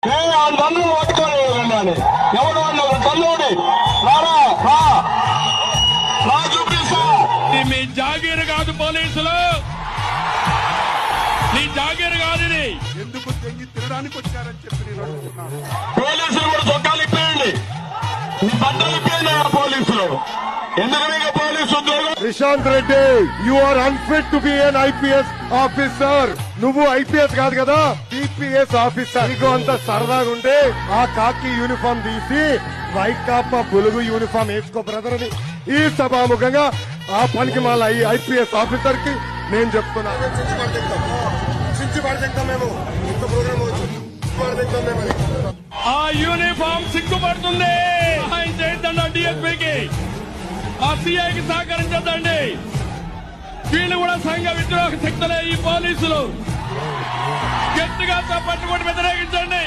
నన్ను పట్టుకోలేదండి ఎవరు అన్నారు తల్లుడి రా చూపిస్తా. మీ జాగీరు కాదు పోలీసులు, నీ జాగీరు కాదు ఇది. ఎందుకు తెంగి తినడానికి వచ్చారని చెప్పి నేను అడుగుతున్నాను. పోలీసులు కూడా చొక్కాలు ఇప్పేయండి, మీ బట్టలు ఇప్పేయండి పోలీసులు. ఎందుకు మీకు పోలీసు ఉద్యోగం? Prashant Reddy, you are unfit to be an IPS officer. నువ్వు ఐపీఎస్ కాదు కదా, టీపీఎస్ ఆఫీసర్. నీకు అంత సరదాగా ఉంటే ఆ కాకి యూనిఫామ్ తీసి వైట్ కాప్ బులుగు యూనిఫామ్ వేసుకో బ్రదర్ అని ఈ సభాముఖంగా ఆ పనికి మళ్ళీ ఐపీఎస్ ఆఫీసర్ కి నేను చెప్తున్నా. ఆ యూనిఫామ్ సిగ్గుపడుతుంది. ఆయన చేద్దండి డిఎస్పీకి, ఆ సిఐకి సహకరించద్దండి. వీళ్ళు కూడా సంఘ విద్రోహ శక్తులే ఈ పోలీసులు. గట్టిగా పట్టుబడి వ్యతిరేకించండి.